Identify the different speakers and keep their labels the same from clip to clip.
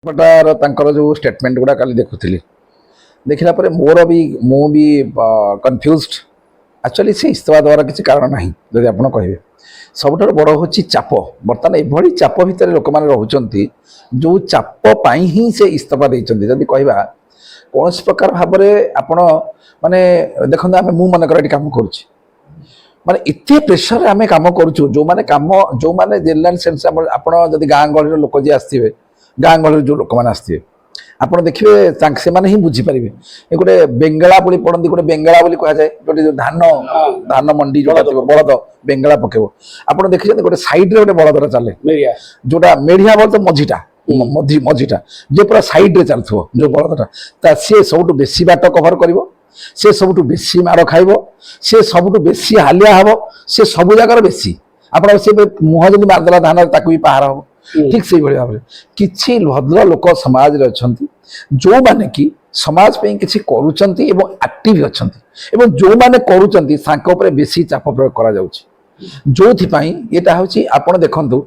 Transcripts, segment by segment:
Speaker 1: जो स्टेटमेंट गुड़ा काली देखुली देखला पर मोर भी मु भी कन्फ्यूज्ड एक्चुअली से इस्तीफा देवार किसी कारण ना जदि आप कहे सबुठ बड़ हूँ चाप बर्तमान एभली चाप भितर लोक मैंने रोचंती जो चाप ही से इस्तीफा देती जदि कहवा कौन प्रकार भाव में आपण माने देखते आम मु मनकर कम कर माने इतने प्रेसर आम कम करुचु जो मैंने कम जो मैंने जेल सेन्स आप गाँ गहली लोक जी आसवे गाँ गहली जो लोक मैंने आसवे आप देखिए से ही बुझीपारे ये गोटे बेंगला बोली पढ़ती गोटे बेंगला बोली कह जाए जो धान धान मंडी जो बलद बेंगला पकेब आप देखिए गोटे सैड्रे गोटे बलदरा चले जोटा मेढ़िया बल तो मझीटा मझीटा जे पूरा सैड्रे चलुव जो बलदटा सी सब बेसी बाट कभर कर से सब बेसी माड़ खाइब से सब बेसी हालिया हम से सब जगार बेसी आप मुह जब मारदेला धान ताकू भी पहाड़ हम ठीक से भाव में किसी भद्र लोक समाज रे अछंती जो माने कि समाज पे किसी करूचंती एवं एक्टिव अछंती जो माने करूचंती सांक ऊपर बेसी चाप प्रयोग करा जाउची जोथि पई एटा होची आपण देखंतु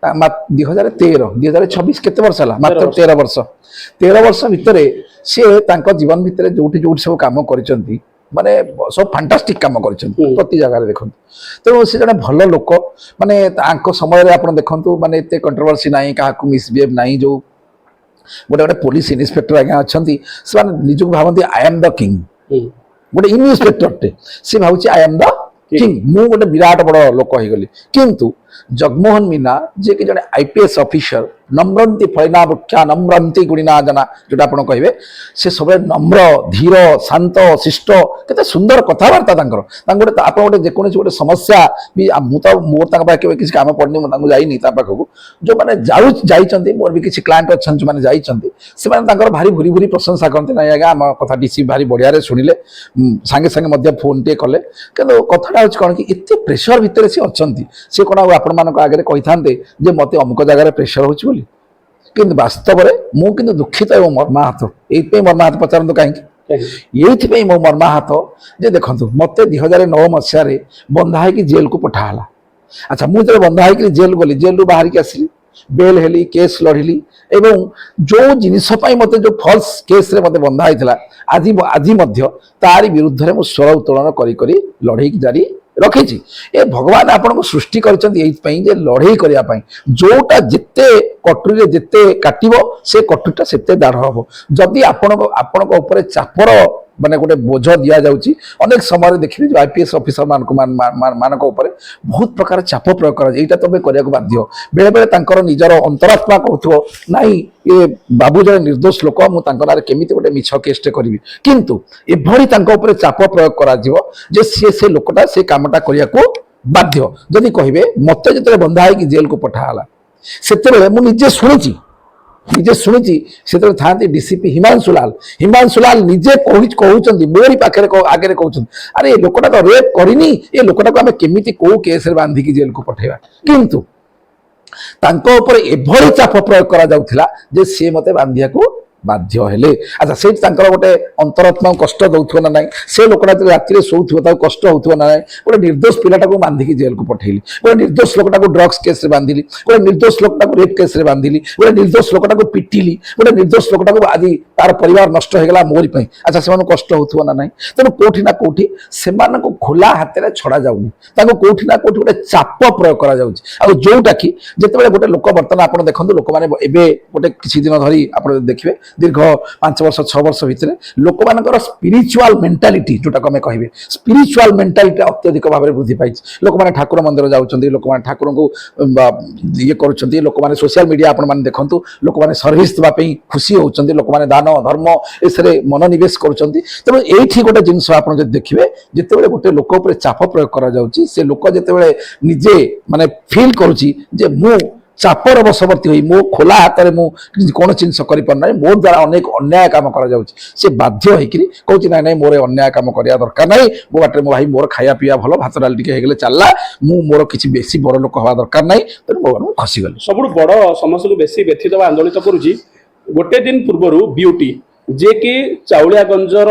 Speaker 1: 2013-2026 केते वर्ष हला मात्र 13 वर्ष भितरे से तांको जीवन भितरे जोठी जोठी सब काम करिसंती माने सब फैंटास्टिक काम करिसंती प्रति जगह रे देखंतु तेणु से जने भल लोक माने तांको समय रे आपण देखंतु माने एते कंट्रोवर्सी नाही काहाकू मिसबिहेव नाही जो गोटे गोटे पुलिस इन्स्पेक्टर आज्ञा अच्छा से निजक भावती आई एम द किंग गोटे इन्स्पेक्टर टे सी भावी आई एम द किंग मु गोटे विराट बड़ लोक हो गली किंतु जगमोहन मीना जे कि जड़े आईपीएस ऑफिसर नम्रंती फलिना वृक्षा नम्रंती गुणिना जना जोटा आप कहे से सब नम्र धीर शांत शिष्ट केते सुंदर कथबार्ता गोटे आप गोटे जेको गोटे समस्या भी मोर पाखे किसी काम पड़नी मुझे जाइनी पाखक जो मैंने जाइए मोर भी किसी क्लाएंट अच्छा जो मैंने जाइए से भारी भूरी भूरी प्रशंसा करते ना आज्ञा आम कथा सी भारी बढ़िया शुणिले सांगे सांगे फोन टे कले कि कथाटा हूँ कौन कि एत प्रेसर भितर सी अच्छा सी कौन आपण मान आगे कही था मत अमुक जगार प्रेसर हो किंतु वास्तव में मुझे दुखित एवं मर्माहत ये मर्माहत पचारत कहीं ये मो मर्माहत जे देखो मत 2009 मसीह बंधा है जेल को पठाला अच्छा मुझे बंधा है जेल गली जेल बाहर की आसली बेल हेली केस लड़िली एवं जो जिनस मत जो फल्स केस रे मत बंधा होता आज तारी विरुद्ध में मुझे स्वर उत्तोलन करी लड़े जारी रखी ए भगवान आपन सृष्टि कर लड़े करने जोटा जिते कटुरी जिते काटो से कटुरीटा सेते दाढ़ हम जदि आपण चापर माने गोटे बोझ दि जाऊँगी अनेक समय देखिए जो आईपीएस ऑफिसर मानक बहुत प्रकार चाप प्रयोग कर तुम करने बाध्य बेले बेले निजर अंतरात्मा कहथो नाई ये बाबू जड़े निर्दोष लोक मुझे केमी गोटे मिछ केसटे करी किंतु एभली चाप प्रयोग कर से लोकटा से कामटा करने को बाध्य जदि कहे मत जो बंधा है जेल को पठाला से मुझे शुणी से था डीसीपी हिमांशु लाल निजे कहते मोरी पाखे आगे कहते अरे ये लोकटा तो रेप करनी ये लोकटा को आम केमी कौ केस बांधिकी जेल को पठेगा किंतु एभली चाप प्रयोग करा सी मत बांधिया को बाध्य हेले अच्छा से गोटे अंतरात्मा कष्ट दौथो ना ना से लोकटा राति शोथो कष्ट होना ना गोटे निर्दोष पिलाटा को बांधिकी जेल को पठेली गोटे निर्दोष लोकटा को ड्रग्स केस रे बांधिली गोटे निर्दोष लोकटा को रेप केस रे बांधिली गोटे निर्दोष लोकटा को पिटिली गोटे निर्दोष लोकटा को आज तार परिवार नष्ट होगला मोरी अच्छा से कष्ट होथो ना ना तेणु कौटी ना कौटी से खोला हाथ में छड़ा जाऊनी कौटी ना कौटी गोटे चाप प्रयोग करा जोटा कि जिते गोटे लोक बर्तमान आप देखो लोक मैंने गोटे किसी दिन धरी आप देखिए दीर्घ 5 वर्ष 6 वर्ष भितर लोक मान स्पिरिचुआल मेंटालिटी जोटा को कहे स्पिरिचुआल मेंटालिटी अत्यधिक भाव में वृद्धि पाई लोक मैंने ठाकुर मंदिर जाऊँच लोक मैंने ठाकुर को ये कर लोक मैंने सोशल मीडिया आपण देखु लोक मैंने सर्विस देवाई खुशी होती लोक मैंने दान धर्म इसे मनोनिवेश करुँच तेणु ये गोटे जिनस आप देखिए जिते गोटे लोक उपर चाप प्रयोग कर लोक जिते निजे माने फील करुँची मु चापर बशवर्ती हुई मो खोला हाथ में कौन जिनस करना मो द्वारा अनेक अन्याय काम कर बाध्य होती ना ना मोर अन्याय कम करवा दरकार ना मो बाटे मो भाई मोर खाया पीवा भल भात डाल टे चलला मोर किसी बेसी बड़ लोक हवा दरकार ना तेनाली मो खसीगली
Speaker 2: सब बड़ समस्या को बेसी व्यथित आंदोलित करुँच गोटे दिन पूर्व ब्यूटी जे कि चाउलियागंजर